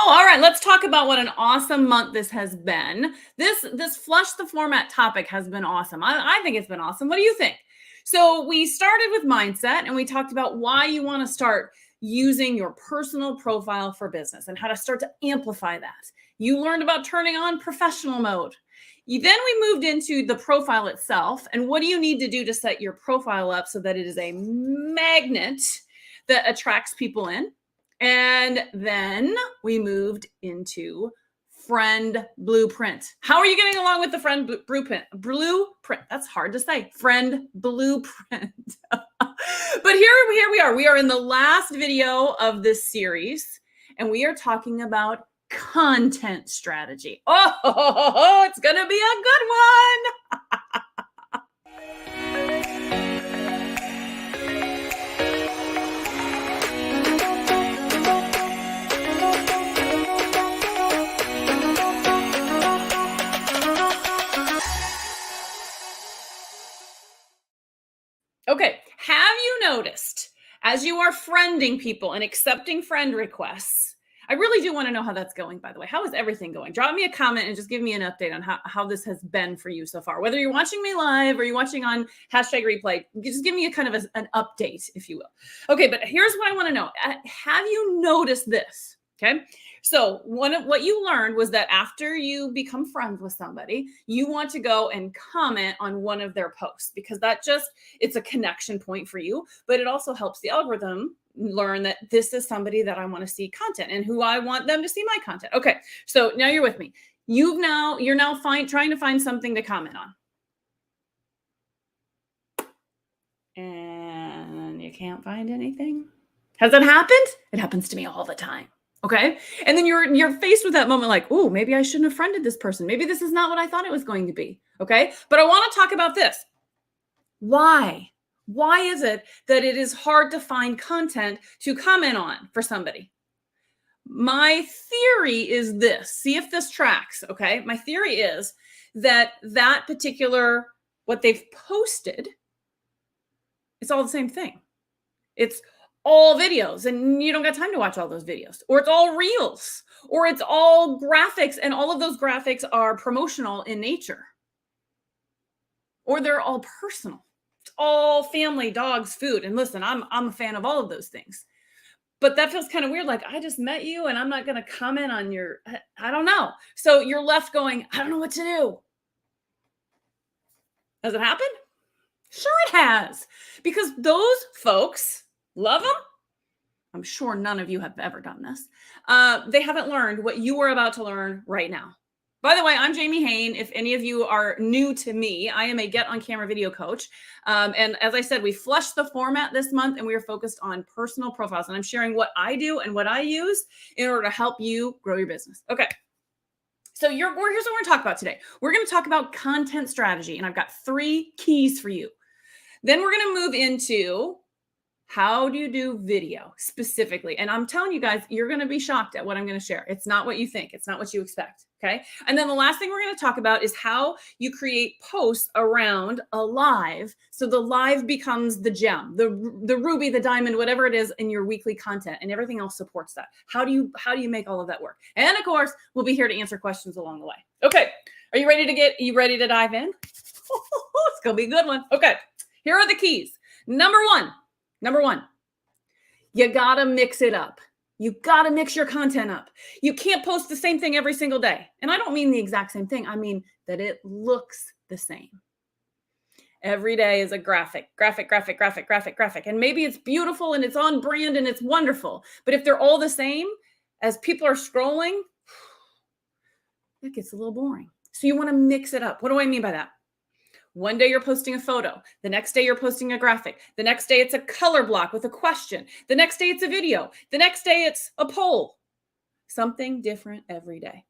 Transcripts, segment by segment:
all right. Let's talk about what an awesome month this has been. This flush the format topic has been awesome. I think it's been awesome. What do you think? So we started with mindset and we talked about why you want to start using your personal profile for business and how to start to amplify that. You learned about turning on professional mode. Then we moved into the profile itself and what do you need to do to set your profile up so that it is a magnet that attracts people in. And then we moved into friend blueprint. How are you getting along with the friend blueprint? Blueprint. That's hard to say. Friend blueprint. But here we are. We are in the last video of this series, and we are talking about content strategy. Oh, it's going to be a good one. Okay, have you noticed as you are friending people and accepting friend requests, I really do want to know how that's going, by the way. How is everything going? Drop me a comment and just give me an update on how this has been for you so far. Whether you're watching me live or you're watching on #replay, just give me a kind of an update, if you will. Okay, but here's what I want to know. Have you noticed this? Okay. So one of what you learned was that after you become friends with somebody, you want to go and comment on one of their posts because it's a connection point for you, but it also helps the algorithm learn that this is somebody that I want to see content and who I want them to see my content. Okay. So now you're with me. You're now trying to find something to comment on. And you can't find anything. Has that happened? It happens to me all the time. Okay. And then you're faced with that moment like, oh, maybe I shouldn't have friended this person. Maybe this is not what I thought it was going to be. Okay. But I want to talk about this. Why? Why is it that it is hard to find content to comment on for somebody? My theory is this. See if this tracks. Okay. My theory is that particular, what they've posted, it's all the same thing. It's all videos and you don't got time to watch all those videos, or it's all reels, or it's all graphics and all of those graphics are promotional in nature, or they're all personal. It's all family, dogs, food. And listen, I'm a fan of all of those things, but that feels kind of weird. Like I just met you and I'm not going to comment on I don't know. So you're left going, I don't know what to do. Has it happened? Sure it has, because those folks love them. I'm sure none of you have ever done this. They haven't learned what you are about to learn right now. By the way, I'm Jamie Hain. If any of you are new to me, I am a Get on Camera video coach. And as I said, we flushed the format this month and we are focused on personal profiles. And I'm sharing what I do and what I use in order to help you grow your business. Okay. So here's what we're going to talk about today. We're going to talk about content strategy. And I've got 3 keys for you. Then we're going to move into how do you do video specifically? And I'm telling you guys, you're going to be shocked at what I'm going to share. It's not what you think. It's not what you expect. Okay. And then the last thing we're going to talk about is how you create posts around a live. So the live becomes the gem, the ruby, the diamond, whatever it is in your weekly content, and everything else supports that. How do you make all of that work? And of course, we'll be here to answer questions along the way. Okay. Are you ready to dive in? It's going to be a good one. Okay. Here are the keys. Number one, you got to mix it up. You got to mix your content up. You can't post the same thing every single day. And I don't mean the exact same thing. I mean that it looks the same. Every day is a graphic. And maybe it's beautiful and it's on brand and it's wonderful. But if they're all the same, as people are scrolling, it gets a little boring. So you want to mix it up. What do I mean by that? One day you're posting a photo. The next day you're posting a graphic. The next day it's a color block with a question. The next day it's a video. The next day it's a poll. Something different every day.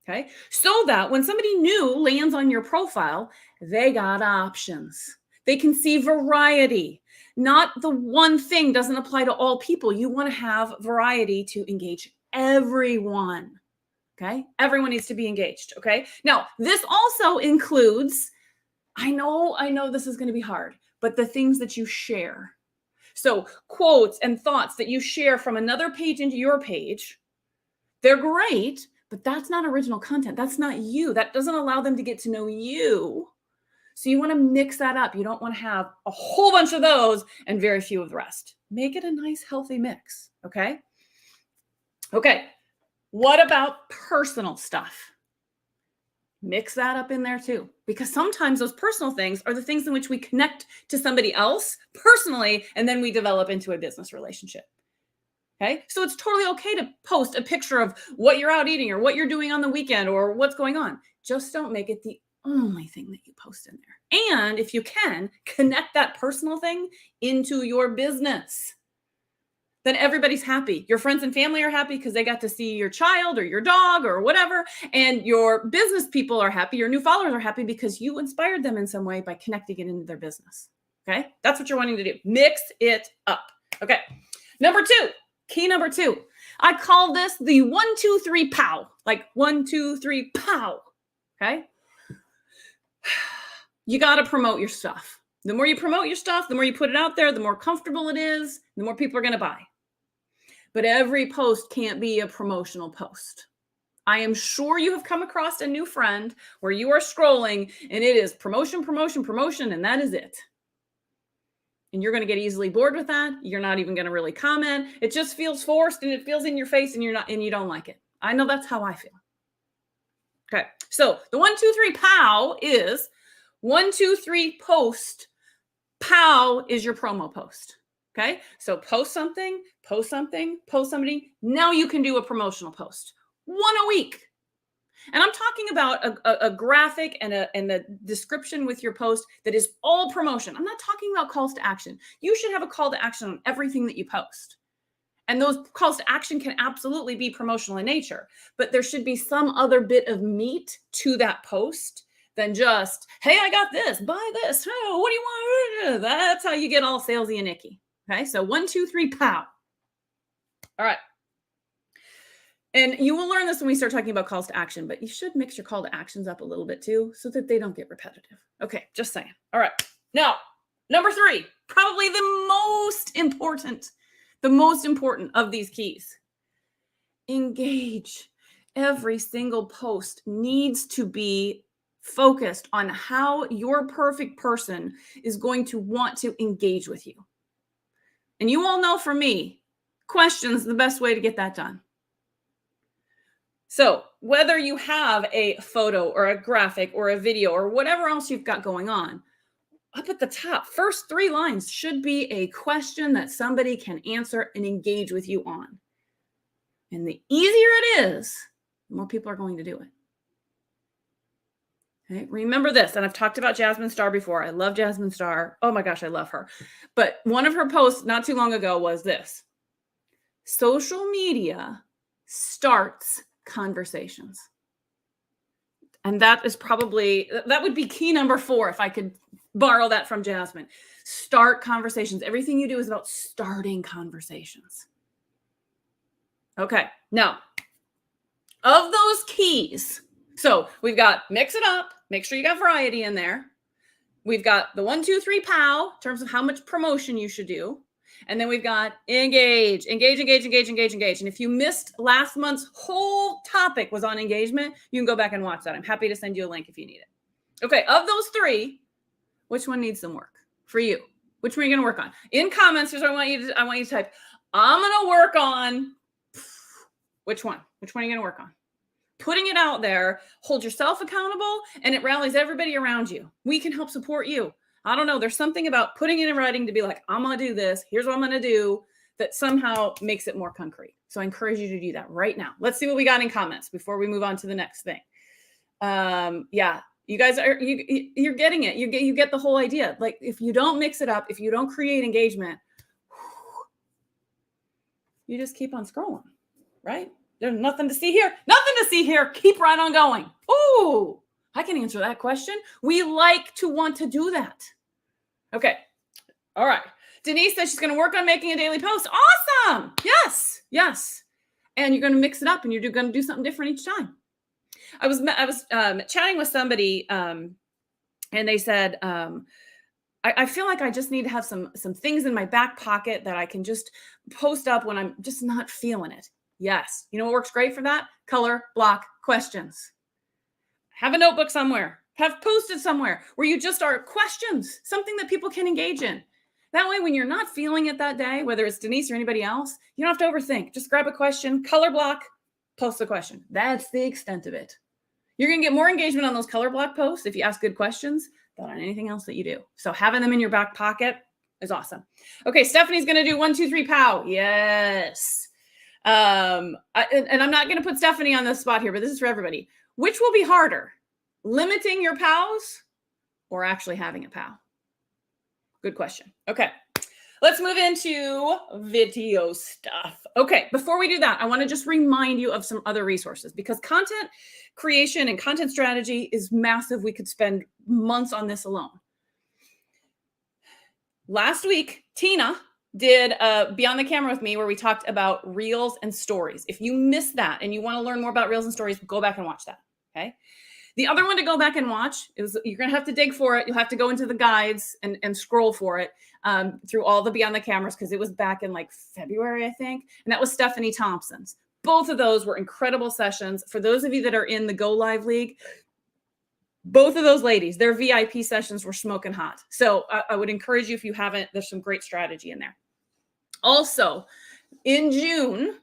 Okay. So that when somebody new lands on your profile, they got options. They can see variety. Not the one thing doesn't apply to all people. You want to have variety to engage everyone. Okay. Everyone needs to be engaged. Okay. Now, this also includes, I know this is going to be hard, but the things that you share. So quotes and thoughts that you share from another page into your page, They're great, but that's not original content. That's not you. That doesn't allow them to get to know you. So you want to mix that up. You don't want to have a whole bunch of those and very few of the rest. Make it a nice, healthy mix. Okay. Okay. What about personal stuff? Mix that up in there too, because sometimes those personal things are the things in which we connect to somebody else personally, and then we develop into a business relationship. Okay. So it's totally okay to post a picture of what you're out eating or what you're doing on the weekend or what's going on. Just don't make it the only thing that you post in there. And if you can, connect that personal thing into your business. Then everybody's happy. Your friends and family are happy because they got to see your child or your dog or whatever. And your business people are happy. Your new followers are happy because you inspired them in some way by connecting it into their business. Okay. That's what you're wanting to do. Mix it up. Okay. Key number two. I call this the 1, 2, 3 pow. Like 1, 2, 3 pow. Okay. You got to promote your stuff. The more you promote your stuff, the more you put it out there, the more comfortable it is, the more people are going to buy. But every post can't be a promotional post. I am sure you have come across a new friend where you are scrolling and it is promotion, promotion, promotion, and that is it. And you're going to get easily bored with that. You're not even going to really comment. It just feels forced and it feels in your face and you don't like it. I know that's how I feel. Okay. So the 1, 2, 3 pow is 1, 2, 3 post. Pow is your promo post. Okay. So post something, post somebody. Now you can do a promotional post, 1 a week. And I'm talking about a graphic and the description with your post that is all promotion. I'm not talking about calls to action. You should have a call to action on everything that you post. And those calls to action can absolutely be promotional in nature, but there should be some other bit of meat to that post than just, hey, I got this, buy this. Oh, what do you want? That's how you get all salesy and icky. Okay. So 1, 2, 3 pow. All right. And you will learn this when we start talking about calls to action, but you should mix your call to actions up a little bit too, so that they don't get repetitive. Okay, just saying. All right. Now, number 3, probably the most important of these keys. Engage. Every single post needs to be focused on how your perfect person is going to want to engage with you. And you all know for me, questions the best way to get that done. So whether you have a photo or a graphic or a video or whatever else you've got going on, up at the top, first 3 lines should be a question that somebody can answer and engage with you on. And the easier it is, the more people are going to do it. Okay? Remember this, and I've talked about Jasmine Star before. I love Jasmine Star. Oh my gosh, I love her. But one of her posts not too long ago was this: social media starts conversations. And that would be key number 4 if I could borrow that from Jasmine. Start conversations. Everything you do is about starting conversations. Okay. Now, of those keys, so we've got mix it up, make sure you got variety in there. We've got the 1, 2, 3 pow in terms of how much promotion you should do. And then we've got engage. And if you missed last month's whole topic was on engagement, you can go back and watch that. I'm happy to send you a link if you need it. Okay, of those 3, which one needs some work for you? Which one are you going to work on? In comments, here's what I want you to type. I'm going to work on which one? Which one are you going to work on? Putting it out there, hold yourself accountable, and it rallies everybody around you. We can help support you. I don't know. There's something about putting it in writing to be like, I'm going to do this. Here's what I'm going to do, that somehow makes it more concrete. So I encourage you to do that right now. Let's see what we got in comments before we move on to the next thing. Yeah, you guys you're getting it. You get the whole idea. Like, if you don't mix it up, if you don't create engagement, you just keep on scrolling, right? There's nothing to see here. Nothing to see here. Keep right on going. Ooh, I can answer that question. We like to want to do that. Okay. All right. Denise says she's going to work on making a daily post. Awesome. Yes. Yes. And you're going to mix it up and you're going to do something different each time. I was chatting with somebody and they said, I feel like I just need to have some things in my back pocket that I can just post up when I'm just not feeling it. Yes. You know what works great for that? Color block questions. Have a notebook somewhere. Have posted somewhere where you just are questions, something that people can engage in. That way, when you're not feeling it that day, whether it's Denise or anybody else, you don't have to overthink. Just grab a question, color block, post the question. That's the extent of it. You're going to get more engagement on those color block posts if you ask good questions than on anything else that you do. So having them in your back pocket is awesome. Okay, Stephanie's going to do 1, 2, 3, pow. Yes. And I'm not going to put Stephanie on this spot here, but this is for everybody. Which will be harder, limiting your POWs or actually having a POW? Good question. Okay, let's move into video stuff. Okay, before we do that, I want to just remind you of some other resources because content creation and content strategy is massive. We could spend months on this alone. Last week, Tina did Beyond the Camera with me where we talked about reels and stories. If you missed that and you want to learn more about reels and stories, go back and watch that. Okay. The other one to go back and watch is you're going to have to dig for it. You'll have to go into the guides and scroll for it through all the Beyond the Cameras because it was back in like February, I think. And that was Stephanie Thompson's. Both of those were incredible sessions. For those of you that are in the Go Live League, both of those ladies, their VIP sessions were smoking hot. So I would encourage you, if you haven't, there's some great strategy in there. Also, in June,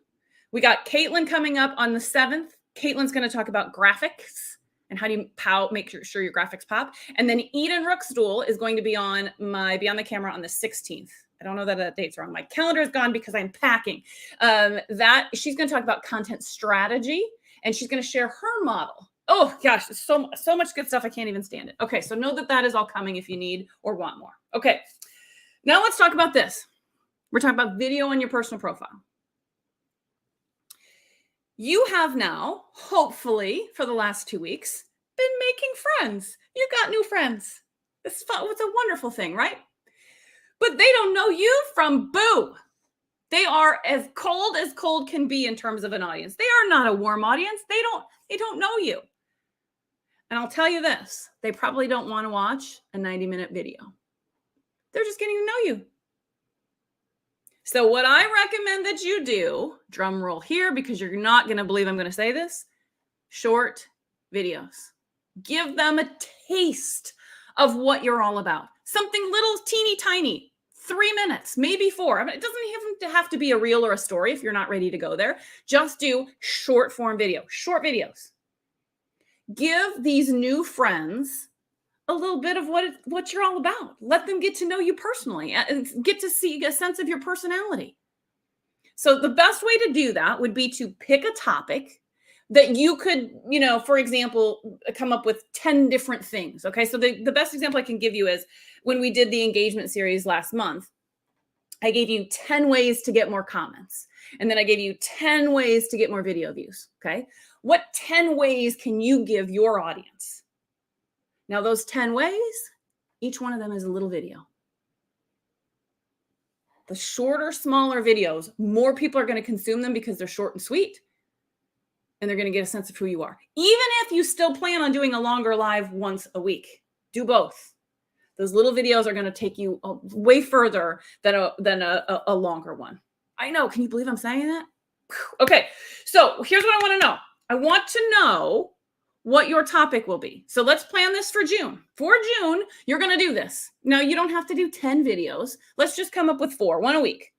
we got Caitlin coming up on the 7th. Caitlin's going to talk about graphics and how do you make sure your graphics pop. And then Eden Rookstool is going to be on my Beyond the Camera on the 16th. I don't know that date's wrong. My calendar is gone because I'm packing. She's going to talk about content strategy, and she's going to share her model. Oh gosh, so much good stuff. I can't even stand it. Okay, so know that is all coming if you need or want more. Okay, now let's talk about this. We're talking about video on your personal profile. You have now, hopefully, for the last 2 weeks, been making friends. You got new friends. It's fun. It's a wonderful thing, right? But they don't know you from boo. They are as cold can be in terms of an audience. They are not a warm audience. They don't know you. And I'll tell you this, they probably don't want to watch a 90-minute video. They're just getting to know you. So what I recommend that you do, drum roll here because you're not going to believe I'm going to say this, short videos. Give them a taste of what you're all about. Something little teeny tiny, 3 minutes, maybe 4. I mean, it doesn't even have to be a reel or a story if you're not ready to go there. Just do short form video, short videos. Give these new friends a little bit of what you're all about. Let them get to know you personally and get to see a sense of your personality. So the best way to do that would be to pick a topic that you could, for example, come up with 10 different things. Okay. So the best example I can give you is when we did the engagement series last month, I gave you 10 ways to get more comments. And then I gave you 10 ways to get more video views. Okay. What 10 ways can you give your audience? Now, those 10 ways, each one of them is a little video. The shorter, smaller videos, more people are going to consume them because they're short and sweet. And they're going to get a sense of who you are. Even if you still plan on doing a longer live once a week, do both. Those little videos are going to take you way further than a longer one. I know. Can you believe I'm saying that? Okay. So here's what I want to know. I want to know what your topic will be. So let's plan this for June. For June, you're going to do this. Now, you don't have to do 10 videos. Let's just come up with 4, 1 a week.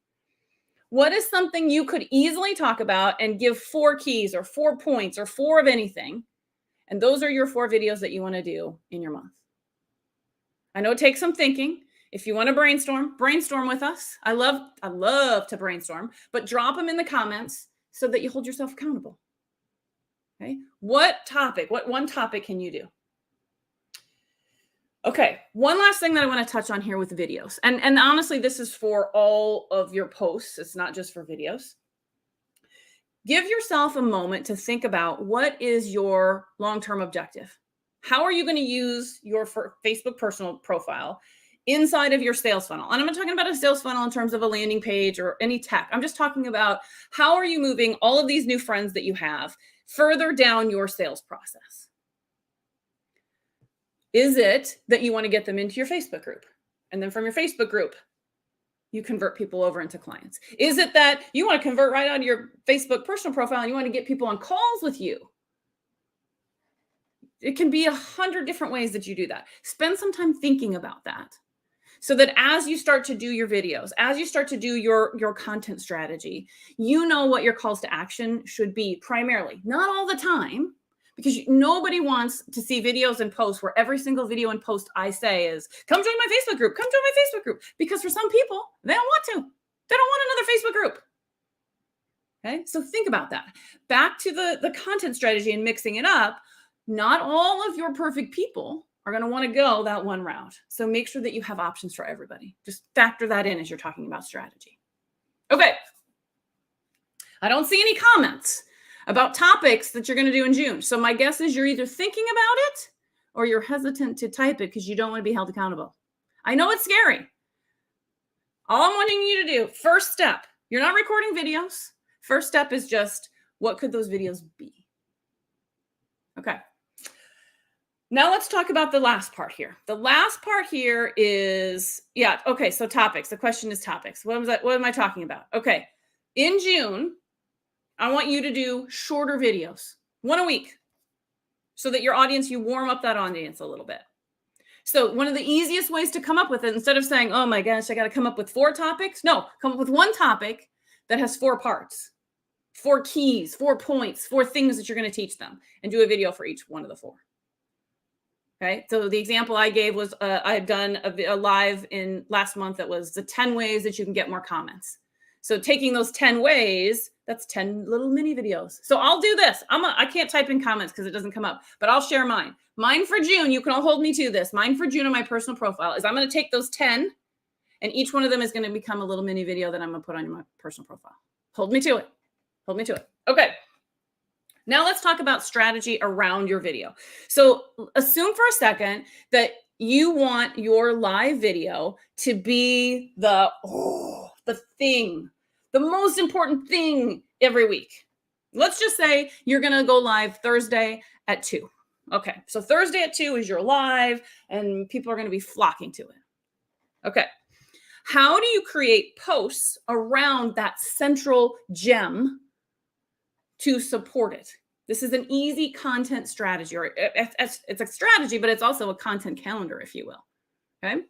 What is something you could easily talk about and give 4 keys or 4 points or 4 of anything? And those are your 4 videos that you want to do in your month. I know it takes some thinking. If you want to brainstorm with us. I love to brainstorm, but drop them in the comments so that you hold yourself accountable. Okay. What one topic can you do? Okay. One last thing that I want to touch on here with videos. And honestly, this is for all of your posts. It's not just for videos. Give yourself a moment to think about what is your long-term objective. How are you going to use your Facebook personal profile inside of your sales funnel? And I'm not talking about a sales funnel in terms of a landing page or any tech. I'm just talking about how are you moving all of these new friends that you have further down your sales process? Is it that you want to get them into your Facebook group? And then from your Facebook group, you convert people over into clients? Is it that you want to convert right out of your Facebook personal profile and you want to get people on calls with you? It can be 100 different ways that you do that. Spend some time thinking about that so that as you start to do your videos, as you start to do your content strategy, you know what your calls to action should be primarily. Not all the time, because nobody wants to see videos and posts where every single video and post I say is, come join my Facebook group, come join my Facebook group. Because for some people, they don't want to. They don't want another Facebook group. Okay, so think about that. Back to the content strategy and mixing it up. Not all of your perfect people are going to want to go that one route. So make sure that you have options for everybody. Just factor that in as you're talking about strategy. Okay. I don't see any comments about topics that you're going to do in June. So my guess is you're either thinking about it or you're hesitant to type it because you don't want to be held accountable. I know it's scary. All I'm wanting you to do, first step, you're not recording videos. First step is just, what could those videos be? Okay. Now let's talk about the last part here. The last part here is, okay, so topics. The question is topics. What am I talking about? Okay. In June, I want you to do shorter videos, 1 a week, so that you warm up that audience a little bit. So one of the easiest ways to come up with it, instead of saying, oh my gosh, I got to come up with 4 topics. No, come up with 1 topic that has 4 parts, 4 keys, 4 points, 4 things that you're going to teach them, and do a video for each one of the 4. Okay. So the example I gave was I had done a live in last month that was the 10 ways that you can get more comments. So taking those 10 ways, that's 10 little mini videos. So I'll do this. I can't type in comments because it doesn't come up, but I'll share mine. Mine for June, you can all hold me to this. Mine for June on my personal profile is I'm going to take those 10 and each one of them is going to become a little mini video that I'm going to put on my personal profile. Hold me to it. Hold me to it. Okay. Now let's talk about strategy around your video. So assume for a second that you want your live video to be the thing, the most important thing every week. Let's just say you're going to go live Thursday at 2. Okay. So Thursday at 2 is your live and people are going to be flocking to it. Okay. How do you create posts around that central gem to support it? This is an easy content strategy, or it's a strategy, but it's also a content calendar, if you will. Okay.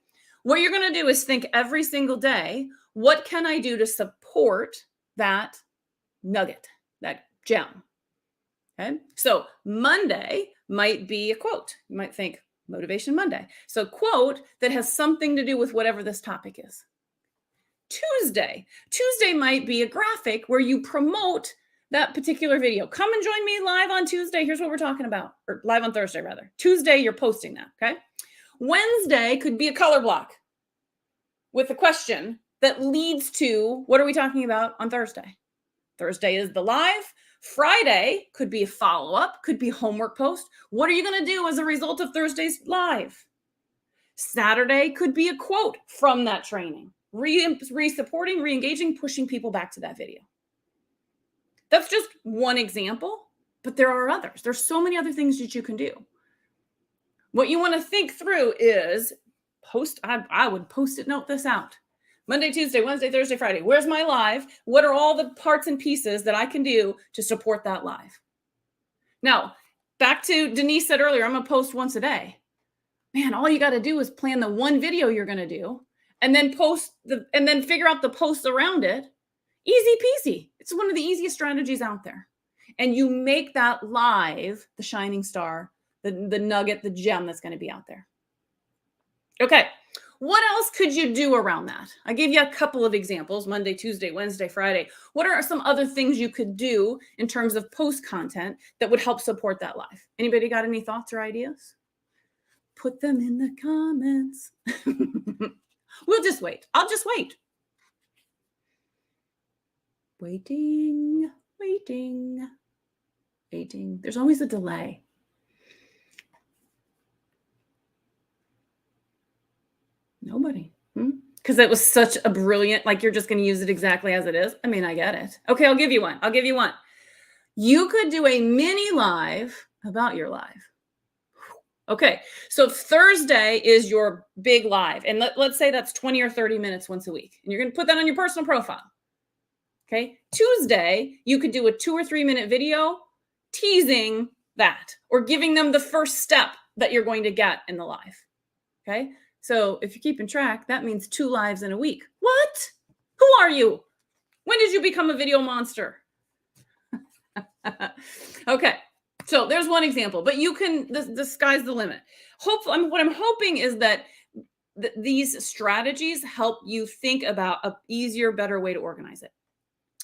What you're going to do is think every single day, what can I do to support that nugget, that gem? Okay. So Monday might be a quote. You might think Motivation Monday. So quote that has something to do with whatever this topic is. Tuesday might be a graphic where you promote that particular video. Come and join me live on Tuesday. Here's what we're talking about, or live on Thursday, rather. Tuesday, you're posting that, okay? Wednesday could be a color block with a question that leads to, what are we talking about on Thursday? Thursday is the live. Friday could be a follow-up, could be homework post. What are you going to do as a result of Thursday's live? Saturday could be a quote from that training. Re-supporting, re-engaging, pushing people back to that video. That's just one example, but there are others. There's so many other things that you can do. What you want to think through is I would post-it note this out. Monday, Tuesday, Wednesday, Thursday, Friday. Where's my live? What are all the parts and pieces that I can do to support that live? Now, back to Denise said earlier, I'm going to post once a day. Man, all you got to do is plan the one video you're going to do and then figure out the posts around it. Easy peasy. It's one of the easiest strategies out there. And you make that live the shining star, the nugget, the gem that's going to be out there. Okay. What else could you do around that? I gave you a couple of examples, Monday, Tuesday, Wednesday, Friday. What are some other things you could do in terms of post content that would help support that live? Anybody got any thoughts or ideas? Put them in the comments. We'll just wait. I'll just wait. Waiting. There's always a delay. Nobody. Because it was such a brilliant, like you're just going to use it exactly as it is. I mean, I get it. Okay, I'll give you one. You could do a mini live about your live. Okay. So Thursday is your big live. And let's say that's 20 or 30 minutes once a week. And you're going to put that on your personal profile. Okay. Tuesday, you could do a 2 or 3 minute video teasing that or giving them the first step that you're going to get in the live. Okay. So if you're keeping track, that means 2 lives in a week. What? Who are you? When did you become a video monster? Okay. So there's one example, but you can, the sky's the limit. Hopefully, what I'm hoping is that these strategies help you think about an easier, better way to organize it.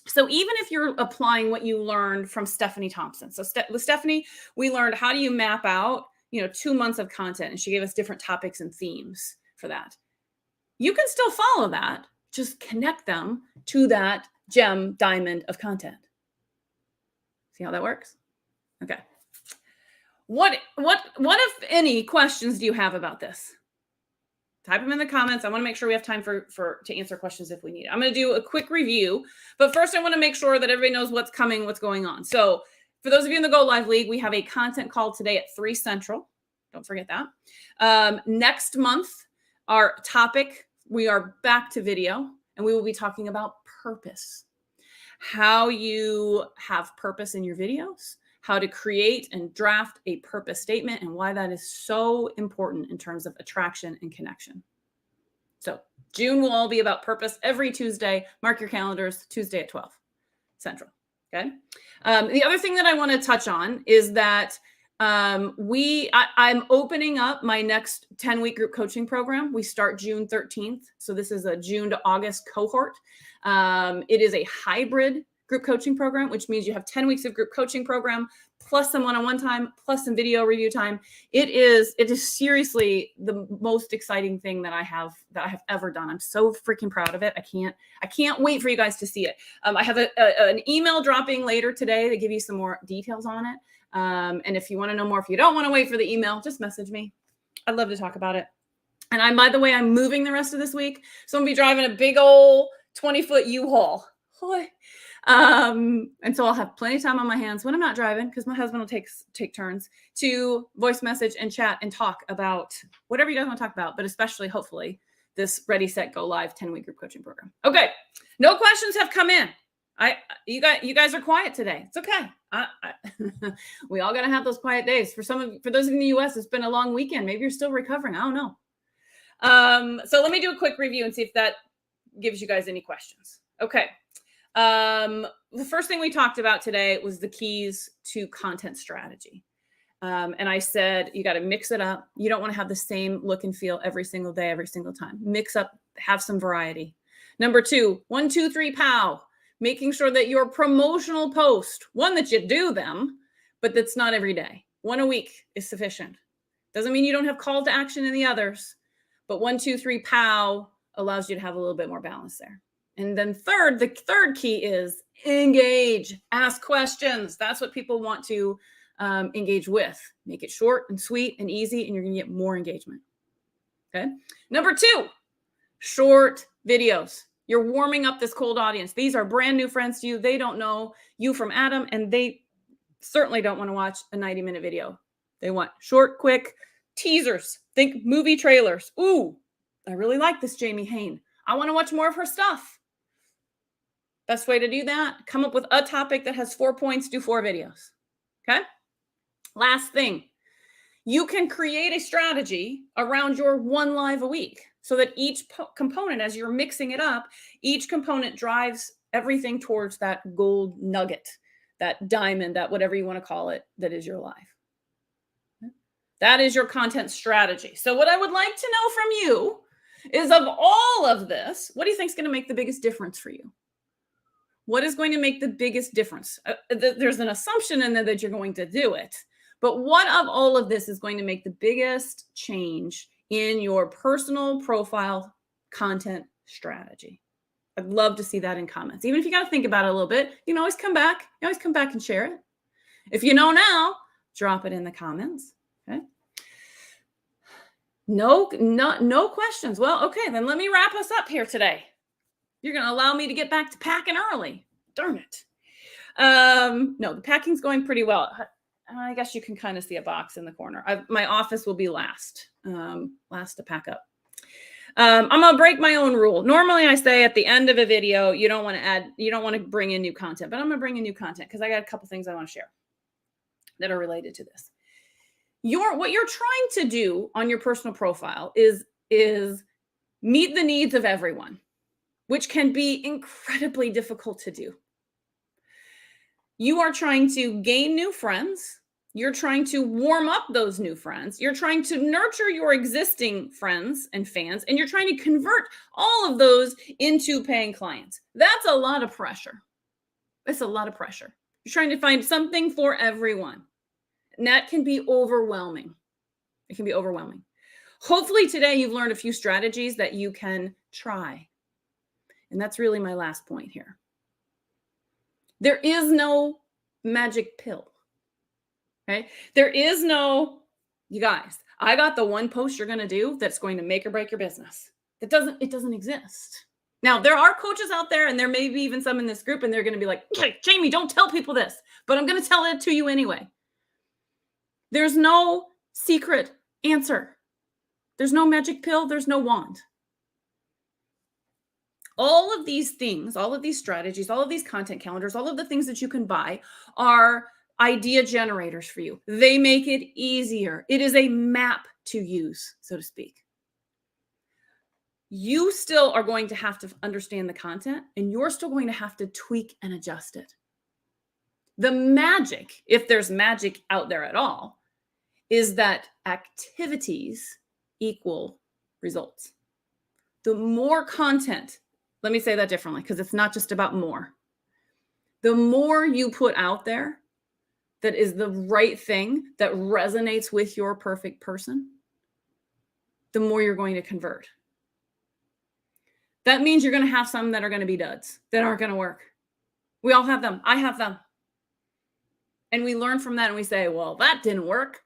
So even if you're applying what you learned from Stephanie Thompson. So with Stephanie, we learned how do you map out, 2 months of content, and she gave us different topics and themes for that. You can still follow that, just connect them to that gem diamond of content. See how that works? Okay. What if any questions do you have about this? Type them in the comments. I want to make sure we have time to answer questions if we need. I'm going to do a quick review, but first I want to make sure that everybody knows what's coming, what's going on. So for those of you in the Go Live League, we have a content call today at 3 Central. Don't forget that. Next month, our topic, we are back to video, and we will be talking about purpose. How you have purpose in your videos, how to create and draft a purpose statement, and why that is so important in terms of attraction and connection. So June will all be about purpose every Tuesday. Mark your calendars, Tuesday at 12 Central. Okay. The other thing that I want to touch on is that I'm opening up my next 10-week group coaching program. We start June 13th. So this is a June to August cohort. It is a hybrid group coaching program, which means you have 10 weeks of group coaching program, plus some one-on-one time, plus some video review time. It is seriously the most exciting thing that I have ever done. I'm so freaking proud of it. I can't wait for you guys to see it. I have an email dropping later today to give you some more details on it. And if you want to know more, if you don't want to wait for the email, just message me. I'd love to talk about it. And by the way, I'm moving the rest of this week. So I'm going to be driving a big old 20-foot U-Haul. And so I'll have plenty of time on my hands when I'm not driving, because my husband will take turns to voice message and chat and talk about whatever you guys want to talk about, but especially hopefully this Ready, Set, Go Live 10-week group coaching program. Okay. No questions have come in. You guys are quiet today. It's okay. We all got to have those quiet days. For those in the US, it's been a long weekend. Maybe you're still recovering. I don't know. So let me do a quick review and see if that gives you guys any questions. Okay. The first thing we talked about today was the keys to content strategy. And I said, you got to mix it up. You don't want to have the same look and feel every single day, every single time. Mix up, have some variety. Number 2, 1, 2, 3, pow. Making sure that your promotional post, one, that you do them, but that's not every day. 1 a week is sufficient. Doesn't mean you don't have call to action in the others, but 1, 2, 3, pow allows you to have a little bit more balance there. And then the third key is engage, ask questions. That's what people want to engage with. Make it short and sweet and easy, and you're going to get more engagement. Okay. Number 2, short videos. You're warming up this cold audience. These are brand new friends to you. They don't know you from Adam, and they certainly don't want to watch a 90-minute video. They want short, quick teasers. Think movie trailers. Ooh, I really like this Jamie Hain. I want to watch more of her stuff. Best way to do that, come up with a topic that has 4 points, do 4 videos. Okay? Last thing, you can create a strategy around your 1 live a week so that each component, as you're mixing it up, each component drives everything towards that gold nugget, that diamond, that whatever you want to call it, that is your live. That is your content strategy. So what I would like to know from you is, of all of this, what do you think is going to make the biggest difference for you? What is going to make the biggest difference? There's an assumption in there that you're going to do it. But what of all of this is going to make the biggest change in your personal profile content strategy? I'd love to see that in comments. Even if you got to think about it a little bit, you can always come back. You always come back and share it. If you know now, drop it in the comments. Okay. No questions. Well, okay, then let me wrap us up here today. You're going to allow me to get back to packing early. Darn it. No, the packing's going pretty well. I guess you can kind of see a box in the corner. My office will be last to pack up. I'm gonna break my own rule. Normally I say at the end of a video, you don't want to bring in new content, but I'm gonna bring in new content because I got a couple things I want to share that are related to this. What you're trying to do on your personal profile is meet the needs of everyone, which can be incredibly difficult to do. You are trying to gain new friends. You're trying to warm up those new friends. You're trying to nurture your existing friends and fans, and you're trying to convert all of those into paying clients. That's a lot of pressure. It's a lot of pressure. You're trying to find something for everyone. And that can be overwhelming. It can be overwhelming. Hopefully today you've learned a few strategies that you can try. And that's really my last point here. There is no magic pill. Okay? There is no, you guys, I got the one post you're going to do that's going to make or break your business. It doesn't exist. Now, there are coaches out there, and there may be even some in this group, and they're going to be like, hey, Jamie, don't tell people this, but I'm going to tell it to you anyway. There's no secret answer. There's no magic pill. There's no wand. All of these things, all of these strategies, all of these content calendars, all of the things that you can buy are idea generators for you. They make it easier. It is a map to use, so to speak. You still are going to have to understand the content, and you're still going to have to tweak and adjust it. The magic, if there's magic out there at all, is that activities equal results. The more content, let me say that differently, because it's not just about more. The more you put out there that is the right thing, that resonates with your perfect person, the more you're going to convert. That means you're going to have some that are going to be duds, that aren't going to work. We all have them. I have them. And we learn from that and we say, well, that didn't work.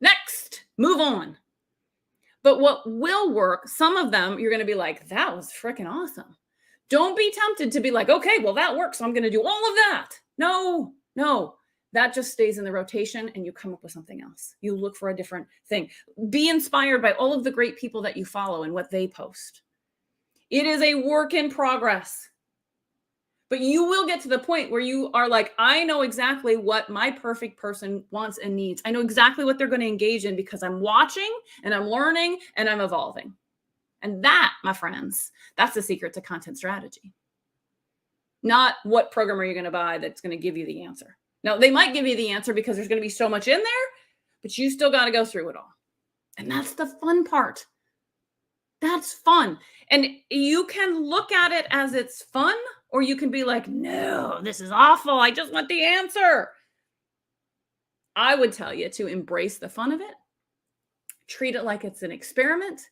Next, move on. But what will work, some of them, you're going to be like, that was freaking awesome. Don't be tempted to be like, okay, well, that works, so I'm going to do all of that. No. That just stays in the rotation and you come up with something else. You look for a different thing. Be inspired by all of the great people that you follow and what they post. It is a work in progress. But you will get to the point where you are like, I know exactly what my perfect person wants and needs. I know exactly what they're going to engage in because I'm watching and I'm learning and I'm evolving. And that, my friends, that's the secret to content strategy. Not what program are you going to buy that's going to give you the answer. Now, they might give you the answer because there's going to be so much in there, but you still got to go through it all. And that's the fun part. That's fun. And you can look at it as it's fun, or you can be like, no, this is awful. I just want the answer. I would tell you to embrace the fun of it. Treat it like it's an experiment.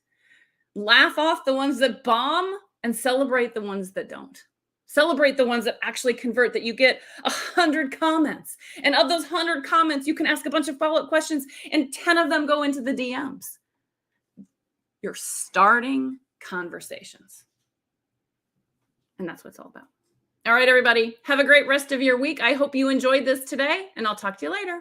Laugh off the ones that bomb and celebrate the ones that don't. Celebrate the ones that actually convert, that you get 100 comments. And of those 100 comments, you can ask a bunch of follow-up questions and 10 of them go into the DMs. You're starting conversations. And that's what it's all about. All right, everybody. Have a great rest of your week. I hope you enjoyed this today, and I'll talk to you later.